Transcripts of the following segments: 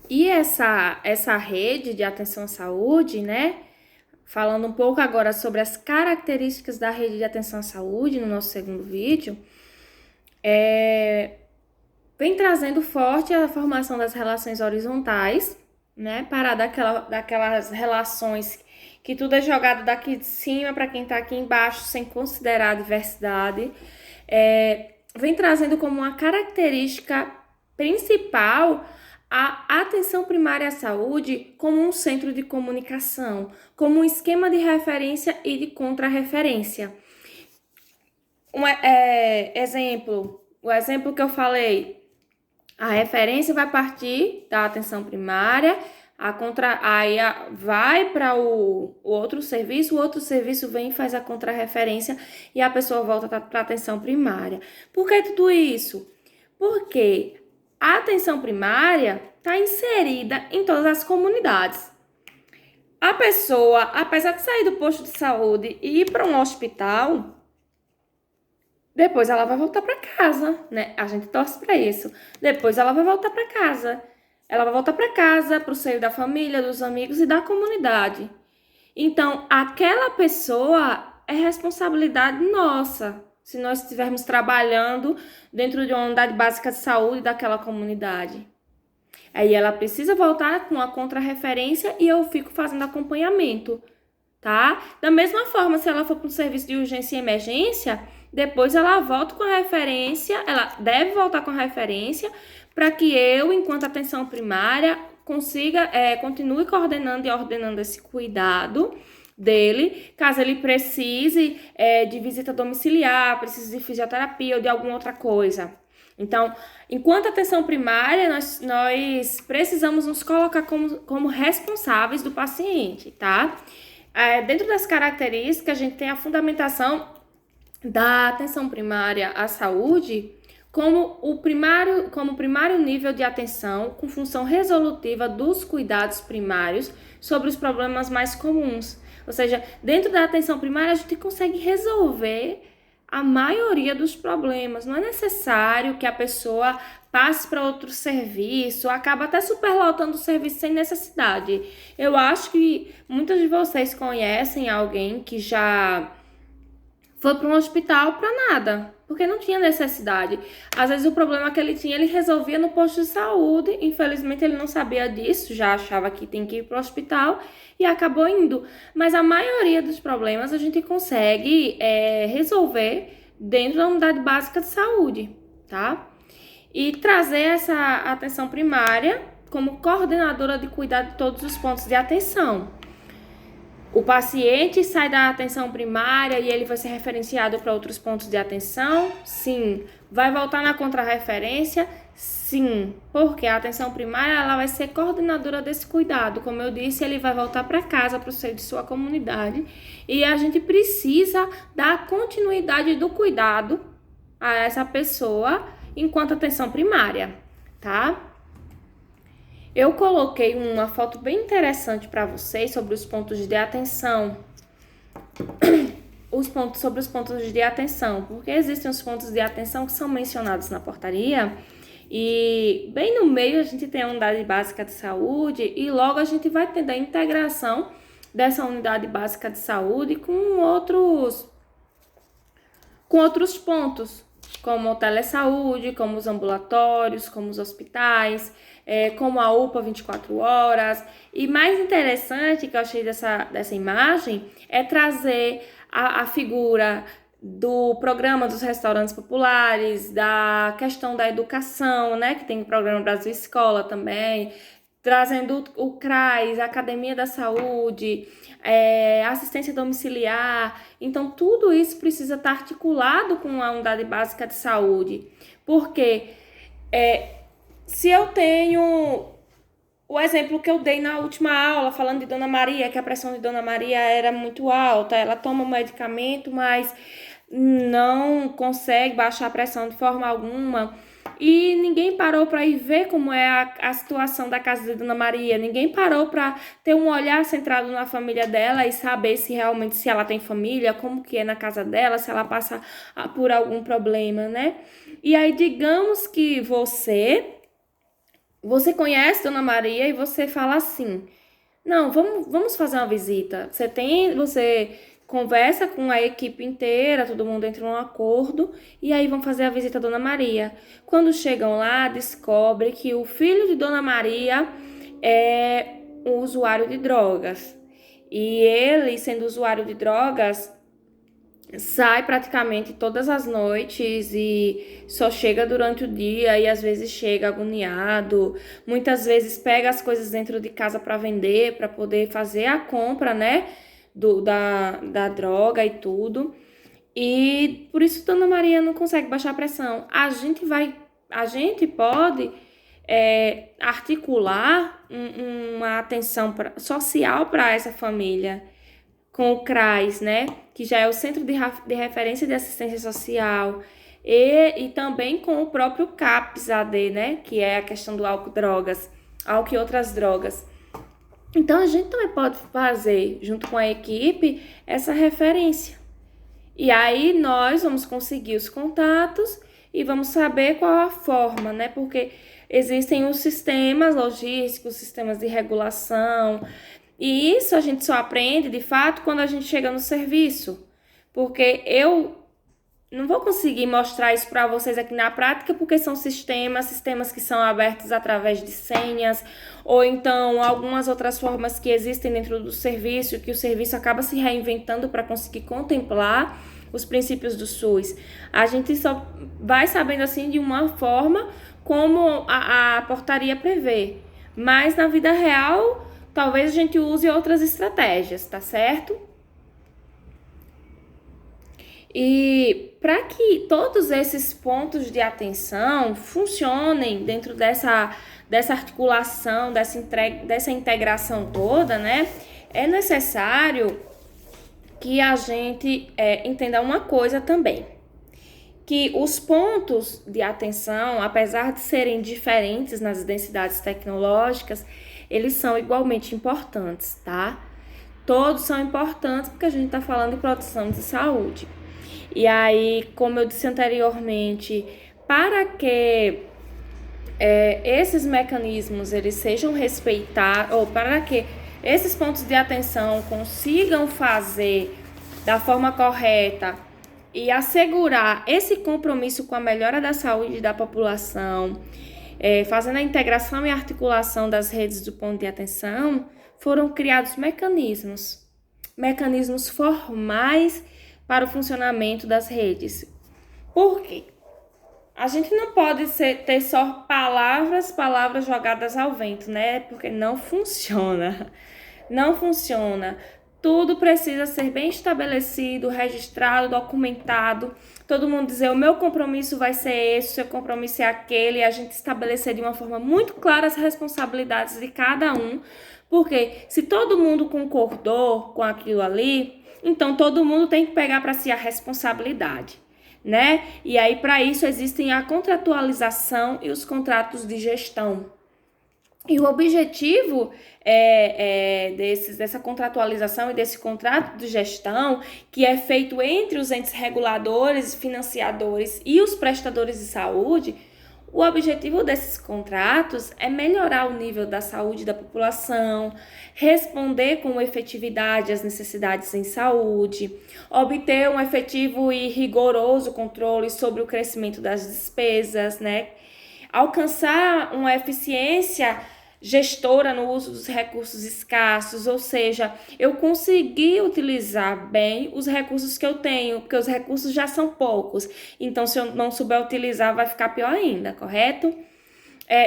E essa rede de atenção à saúde, né? Falando um pouco agora sobre as características da rede de atenção à saúde no nosso segundo vídeo, vem trazendo forte a formação das relações horizontais, né? Para daquelas relações que tudo é jogado daqui de cima para quem está aqui embaixo, sem considerar a diversidade. Vem trazendo como uma característica principal a atenção primária à saúde como um centro de comunicação, como um esquema de referência e de contrarreferência. O exemplo que eu falei, a referência vai partir da atenção primária, vai para o outro serviço vem e faz a contrarreferência e a pessoa volta para a atenção primária. Por que tudo isso? Porque a atenção primária está inserida em todas as comunidades. A pessoa, apesar de sair do posto de saúde e ir para um hospital, depois ela vai voltar para casa, né? A gente torce para isso. Depois ela vai voltar para casa. Ela vai voltar para casa, para o seio da família, dos amigos e da comunidade. Então, aquela pessoa é responsabilidade nossa, se nós estivermos trabalhando dentro de uma unidade básica de saúde daquela comunidade. Aí ela precisa voltar com a contrarreferência e eu fico fazendo acompanhamento, tá? Da mesma forma, se ela for para um serviço de urgência e emergência, depois ela volta com a referência, ela deve voltar com a referência para que eu, enquanto atenção primária, continue coordenando e ordenando esse cuidado dele, caso ele precise de visita domiciliar, precise de fisioterapia ou de alguma outra coisa. Então, enquanto atenção primária, nós precisamos nos colocar como responsáveis do paciente, tá? Dentro das características, a gente tem a fundamentação da atenção primária à saúde como primário nível de atenção com função resolutiva dos cuidados primários sobre os problemas mais comuns. Ou seja, dentro da atenção primária, a gente consegue resolver a maioria dos problemas. Não é necessário que a pessoa passe para outro serviço, acaba até superlotando o serviço sem necessidade. Eu acho que muitos de vocês conhecem alguém que já foi para um hospital para nada, porque não tinha necessidade. Às vezes o problema que ele tinha, ele resolvia no posto de saúde. Infelizmente ele não sabia disso, já achava que tem que ir para o hospital e acabou indo. Mas a maioria dos problemas a gente consegue resolver dentro da unidade básica de saúde, tá? E trazer essa atenção primária como coordenadora de cuidado de todos os pontos de atenção. O paciente sai da atenção primária e ele vai ser referenciado para outros pontos de atenção? Sim. Vai voltar na contrarreferência? Sim. Porque a atenção primária ela vai ser coordenadora desse cuidado. Como eu disse, ele vai voltar para casa, para o seio de sua comunidade. E a gente precisa dar continuidade do cuidado a essa pessoa enquanto atenção primária, tá? Eu coloquei uma foto bem interessante para vocês sobre os pontos de atenção. Sobre os pontos de atenção, porque existem os pontos de atenção que são mencionados na portaria e bem no meio a gente tem a unidade básica de saúde e logo a gente vai tendo a integração dessa unidade básica de saúde com outros pontos, como o telesaúde, como os ambulatórios, como os hospitais, como a UPA 24 horas. E mais interessante que eu achei dessa imagem é trazer a figura do programa dos restaurantes populares, da questão da educação, né, que tem o programa Brasil Escola também, trazendo o CRAS, a Academia da Saúde, assistência domiciliar. Então, tudo isso precisa estar articulado com a unidade básica de saúde, porque se eu tenho o exemplo que eu dei na última aula, falando de Dona Maria, que a pressão de Dona Maria era muito alta, ela toma o medicamento, mas não consegue baixar a pressão de forma alguma. E ninguém parou para ir ver como é a situação da casa de Dona Maria. Ninguém parou para ter um olhar centrado na família dela e saber se realmente se ela tem família, como que é na casa dela, se ela passa por algum problema, né? E aí, digamos que você Você conhece Dona Maria e você fala assim: não, vamos fazer uma visita. Você conversa com a equipe inteira, todo mundo entra num acordo e aí vão fazer a visita à Dona Maria. Quando chegam lá, descobre que o filho de Dona Maria é um usuário de drogas. E ele, sendo usuário de drogas, sai praticamente todas as noites e só chega durante o dia e às vezes chega agoniado, muitas vezes pega as coisas dentro de casa para vender, para poder fazer a compra, né, da droga e tudo. E por isso Dona Maria não consegue baixar a pressão. A gente pode articular uma atenção social para essa família com o CRAS, né? Que já é o Centro de Referência de Assistência Social, e também com o próprio CAPS AD, né? Que é a questão do álcool e outras drogas. Então, a gente também pode fazer, junto com a equipe, essa referência. E aí, nós vamos conseguir os contatos e vamos saber qual a forma, né? Porque existem os sistemas logísticos, sistemas de regulação, e isso a gente só aprende, de fato, quando a gente chega no serviço. Porque eu não vou conseguir mostrar isso para vocês aqui na prática, porque são sistemas que são abertos através de senhas, ou então algumas outras formas que existem dentro do serviço, que o serviço acaba se reinventando para conseguir contemplar os princípios do SUS. A gente só vai sabendo assim de uma forma como a portaria prevê. Mas na vida real, talvez a gente use outras estratégias, tá certo? E para que todos esses pontos de atenção funcionem dentro dessa articulação, dessa integração toda, né? É necessário que a gente entenda uma coisa também, que os pontos de atenção, apesar de serem diferentes nas densidades tecnológicas, eles são igualmente importantes, tá? Todos são importantes porque a gente está falando de proteção de saúde. E aí, como eu disse anteriormente, para que esses mecanismos eles sejam respeitados, ou para que esses pontos de atenção consigam fazer da forma correta e assegurar esse compromisso com a melhora da saúde da população, fazendo a integração e articulação das redes do ponto de atenção, foram criados mecanismos formais para o funcionamento das redes. Por quê? A gente não pode ter só palavras jogadas ao vento, né? Porque não funciona. Não funciona. Tudo precisa ser bem estabelecido, registrado, documentado. Todo mundo dizer, o meu compromisso vai ser esse, o seu compromisso é aquele. E a gente estabelecer de uma forma muito clara as responsabilidades de cada um. Porque se todo mundo concordou com aquilo ali, então todo mundo tem que pegar para si a responsabilidade, né? E aí para isso existem a contratualização e os contratos de gestão. E o objetivo dessa contratualização e desse contrato de gestão, que é feito entre os entes reguladores, financiadores e os prestadores de saúde, o objetivo desses contratos é melhorar o nível da saúde da população, responder com efetividade às necessidades em saúde, obter um efetivo e rigoroso controle sobre o crescimento das despesas, né? Alcançar uma eficiência gestora no uso dos recursos escassos, ou seja, eu consegui utilizar bem os recursos que eu tenho, porque os recursos já são poucos, então se eu não souber utilizar vai ficar pior ainda, correto?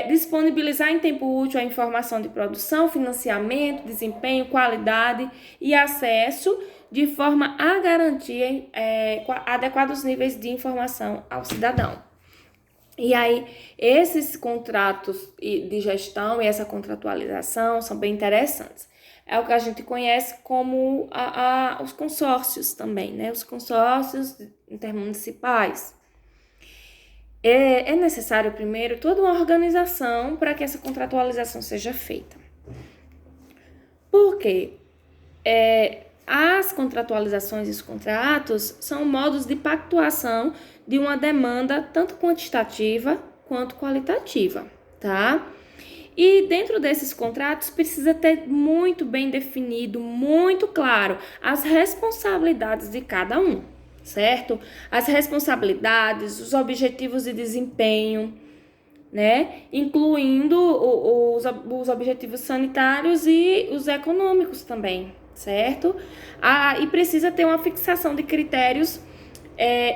Disponibilizar em tempo útil a informação de produção, financiamento, desempenho, qualidade e acesso de forma a garantir adequados níveis de informação ao cidadão. E aí, esses contratos de gestão e essa contratualização são bem interessantes. É o que a gente conhece como os consórcios também, né? Os consórcios intermunicipais. É necessário, primeiro, toda uma organização para que essa contratualização seja feita. Por quê? As contratualizações e os contratos são modos de pactuação de uma demanda tanto quantitativa quanto qualitativa, tá? E dentro desses contratos precisa ter muito bem definido, muito claro, as responsabilidades de cada um, certo? As responsabilidades, os objetivos de desempenho, né? Incluindo os objetivos sanitários e os econômicos também, certo? E precisa ter uma fixação de critérios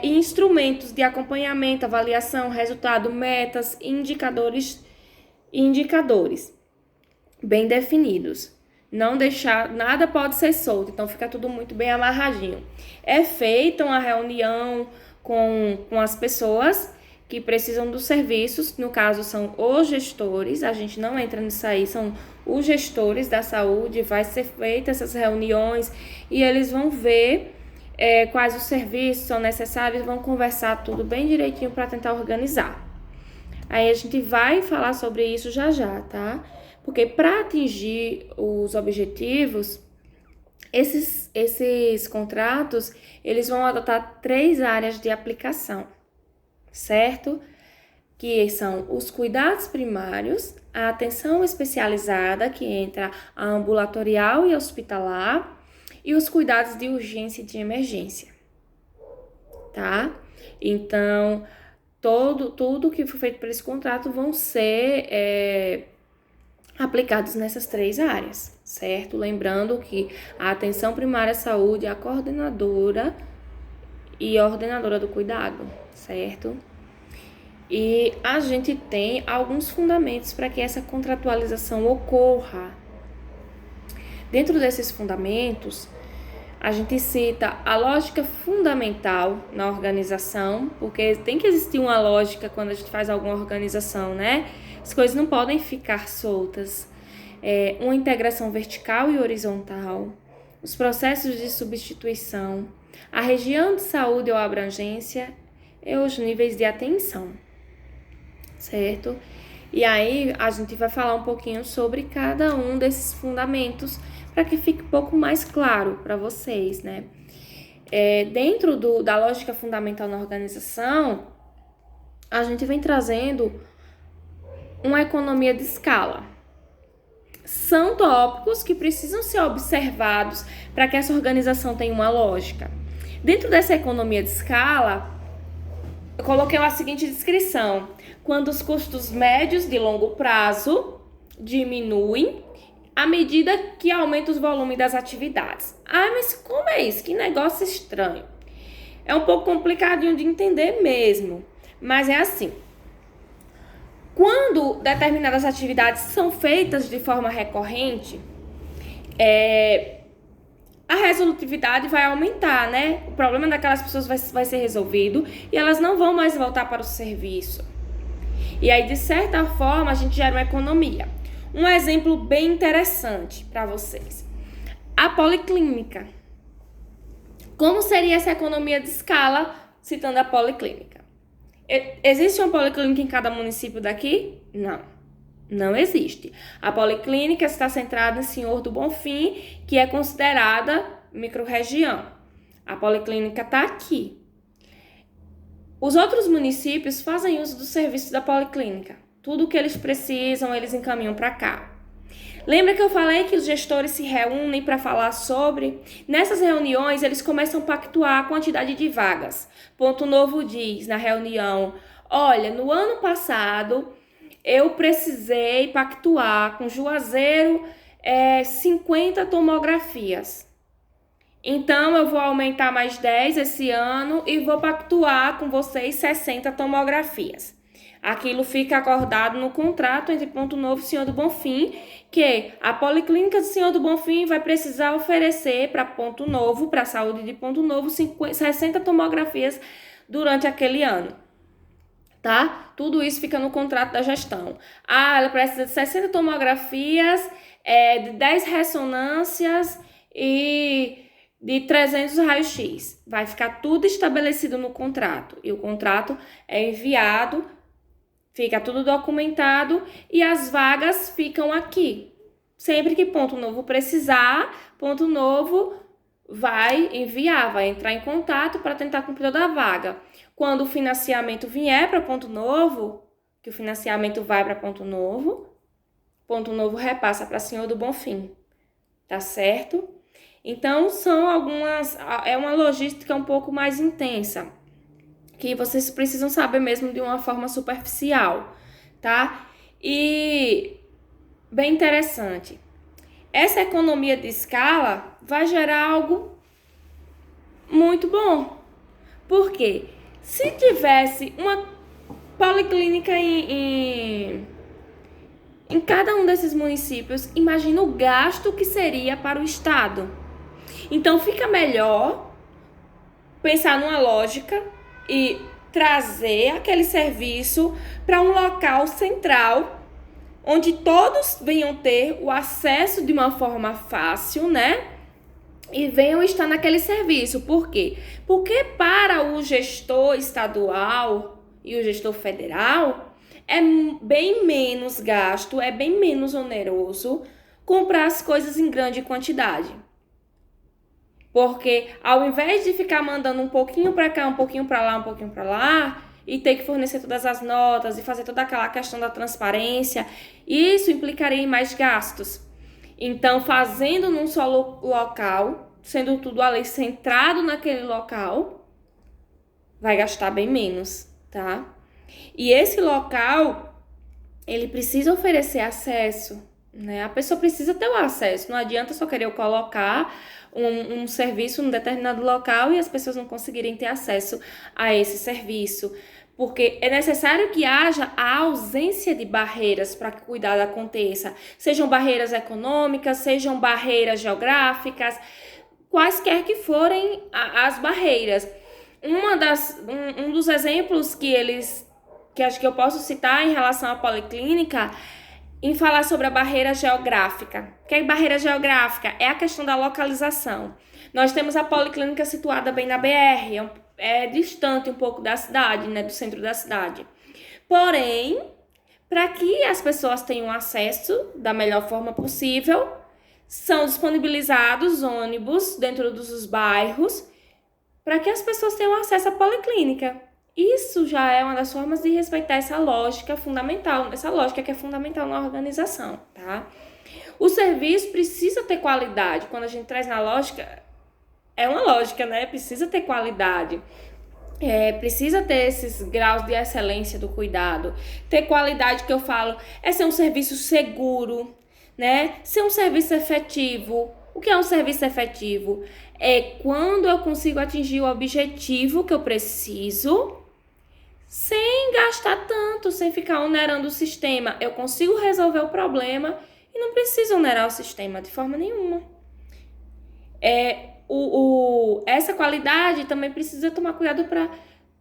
e instrumentos de acompanhamento, avaliação, resultado, metas, indicadores bem definidos. Não deixar, nada pode ser solto, então fica tudo muito bem amarradinho. É feita uma reunião com as pessoas que precisam dos serviços, no caso são os gestores, a gente não entra nisso aí, são os gestores da saúde, vai ser feita essas reuniões e eles vão ver quais os serviços são necessários, vão conversar tudo bem direitinho para tentar organizar. Aí a gente vai falar sobre isso já já, tá? Porque para atingir os objetivos, esses contratos, eles vão adotar 3 áreas de aplicação, certo? Que são os cuidados primários, a atenção especializada, que entra a ambulatorial e hospitalar, e os cuidados de urgência e de emergência, tá? Então, tudo que foi feito por esse contrato vão ser aplicados nessas 3 áreas, certo? Lembrando que a atenção primária à saúde é a coordenadora e ordenadora do cuidado, certo? E a gente tem alguns fundamentos para que essa contratualização ocorra. Dentro desses fundamentos, a gente cita a lógica fundamental na organização, porque tem que existir uma lógica quando a gente faz alguma organização, né? As coisas não podem ficar soltas. Uma integração vertical e horizontal, os processos de substituição, a região de saúde ou abrangência e os níveis de atenção, certo? E aí a gente vai falar um pouquinho sobre cada um desses fundamentos para que fique um pouco mais claro para vocês, né? Dentro da lógica fundamental na organização, a gente vem trazendo uma economia de escala. São tópicos que precisam ser observados para que essa organização tenha uma lógica. Dentro dessa economia de escala, eu coloquei a seguinte descrição: quando os custos médios de longo prazo diminuem à medida que aumenta os volumes das atividades. Mas como é isso? Que negócio estranho. É um pouco complicadinho de entender mesmo, mas é assim. Quando determinadas atividades são feitas de forma recorrente, a resolutividade vai aumentar, né? O problema daquelas pessoas vai ser resolvido e elas não vão mais voltar para o serviço. E aí, de certa forma, a gente gera uma economia. Um exemplo bem interessante para vocês. A policlínica. Como seria essa economia de escala, citando a policlínica? Existe uma policlínica em cada município daqui? Não, não existe. A policlínica está centrada em Senhor do Bonfim, que é considerada microrregião. A policlínica está aqui. Os outros municípios fazem uso do serviço da policlínica. Tudo o que eles precisam, eles encaminham para cá. Lembra que eu falei que os gestores se reúnem para falar sobre? Nessas reuniões, eles começam a pactuar a quantidade de vagas. Ponto Novo diz na reunião: olha, no ano passado, eu precisei pactuar com Juazeiro 50 tomografias. Então, eu vou aumentar mais 10 esse ano e vou pactuar com vocês 60 tomografias. Aquilo fica acordado no contrato entre Ponto Novo e Senhor do Bonfim, que a Policlínica do Senhor do Bonfim vai precisar oferecer para Ponto Novo, para a saúde de Ponto Novo, 60 tomografias durante aquele ano. Tá? Tudo isso fica no contrato da gestão. Ela precisa de 60 tomografias, de 10 ressonâncias e de 300 raios-x. Vai ficar tudo estabelecido no contrato. E o contrato é enviado, fica tudo documentado e as vagas ficam aqui. Sempre que Ponto Novo precisar, Ponto Novo vai enviar, vai entrar em contato para tentar cumprir toda a vaga. Quando o financiamento vier para Ponto Novo, que o financiamento vai para Ponto Novo, Ponto Novo repassa para Senhor do Bonfim, tá certo? Então, são algumas... É uma logística um pouco mais intensa, que vocês precisam saber mesmo de uma forma superficial, tá? E bem interessante. Essa economia de escala vai gerar algo muito bom. Por quê? Se tivesse uma policlínica em cada um desses municípios, imagina o gasto que seria para o Estado. Então, fica melhor pensar numa lógica e trazer aquele serviço para um local central, onde todos venham ter o acesso de uma forma fácil, né? E venham estar naquele serviço. Por quê? Porque para o gestor estadual e o gestor federal, é bem menos gasto, é bem menos oneroso comprar as coisas em grande quantidade. Porque ao invés de ficar mandando um pouquinho para cá, um pouquinho para lá, um pouquinho para lá, e ter que fornecer todas as notas e fazer toda aquela questão da transparência, isso implicaria em mais gastos. Então, fazendo num só local, sendo tudo ali centrado naquele local, vai gastar bem menos, tá? E esse local, ele precisa oferecer acesso, né? A pessoa precisa ter o acesso. Não adianta só querer colocar um serviço num determinado local e as pessoas não conseguirem ter acesso a esse serviço. Porque é necessário que haja a ausência de barreiras para que o cuidado aconteça. Sejam barreiras econômicas, sejam barreiras geográficas, quaisquer que forem as barreiras. Um dos exemplos que acho que eu posso citar em relação à policlínica, em falar sobre a barreira geográfica. O que é barreira geográfica? É a questão da localização. Nós temos a policlínica situada bem na BR, é distante um pouco da cidade, né, do centro da cidade. Porém, para que as pessoas tenham acesso da melhor forma possível, são disponibilizados ônibus dentro dos bairros para que as pessoas tenham acesso à policlínica. Isso já é uma das formas de respeitar essa lógica fundamental, essa lógica que é fundamental na organização, tá? O serviço precisa ter qualidade. Quando a gente traz na lógica, é uma lógica, né? Precisa ter qualidade. Precisa ter esses graus de excelência do cuidado. Ter qualidade, que eu falo, é ser um serviço seguro, né? Ser um serviço efetivo. O que é um serviço efetivo? É quando eu consigo atingir o objetivo que eu preciso, sem gastar tanto, sem ficar onerando o sistema. Eu consigo resolver o problema e não preciso onerar o sistema de forma nenhuma. Essa qualidade também precisa tomar cuidado para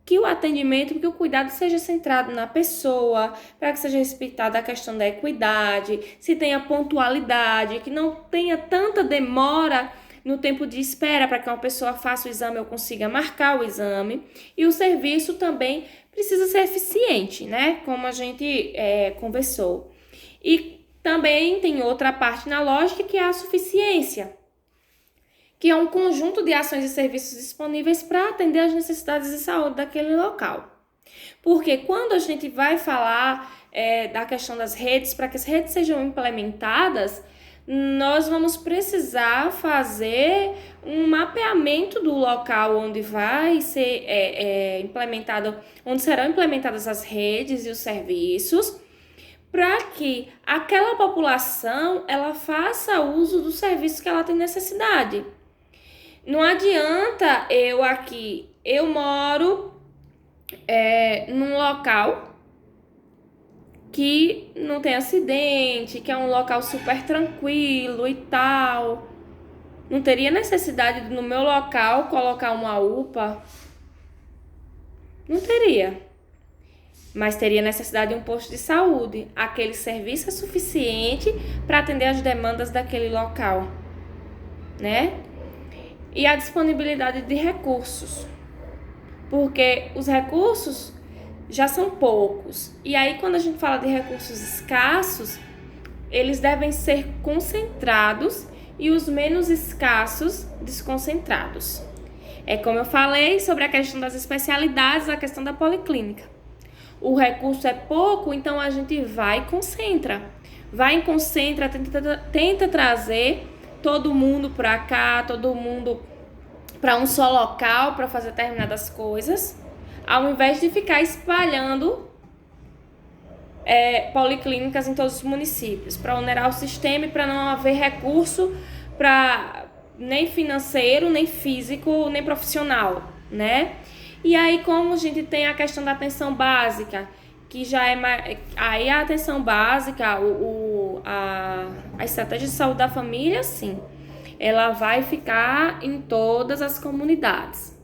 que o atendimento, que o cuidado seja centrado na pessoa, para que seja respeitada a questão da equidade, se tenha pontualidade, que não tenha tanta demora no tempo de espera para que uma pessoa faça o exame ou consiga marcar o exame. E o serviço também precisa ser eficiente, né? Como a gente conversou. E também tem outra parte na lógica, que é a suficiência, que é um conjunto de ações e serviços disponíveis para atender às necessidades de saúde daquele local. Porque quando a gente vai falar da questão das redes, para que as redes sejam implementadas, nós vamos precisar fazer um mapeamento do local onde vai ser implementado, onde serão implementadas as redes e os serviços, para que aquela população ela faça uso do serviço que ela tem necessidade. Não adianta eu moro num local que não tem acidente, que é um local super tranquilo e tal. Não teria necessidade de, no meu local, colocar uma UPA? Não teria. Mas teria necessidade de um posto de saúde. Aquele serviço é suficiente para atender as demandas daquele local, né? E a disponibilidade de recursos. Porque os recursos já são poucos. E aí, quando a gente fala de recursos escassos, eles devem ser concentrados e os menos escassos desconcentrados. É como eu falei sobre a questão das especialidades, a questão da policlínica. O recurso é pouco, então a gente vai e concentra. vai em concentra, tenta trazer todo mundo para cá, todo mundo para um só local para fazer determinadas coisas, ao invés de ficar espalhando policlínicas em todos os municípios, para onerar o sistema e para não haver recurso nem financeiro, nem físico, nem profissional, né? E aí, como a gente tem a questão da atenção básica, que já é mais... Aí a atenção básica, a estratégia de saúde da família, sim, ela vai ficar em todas as comunidades.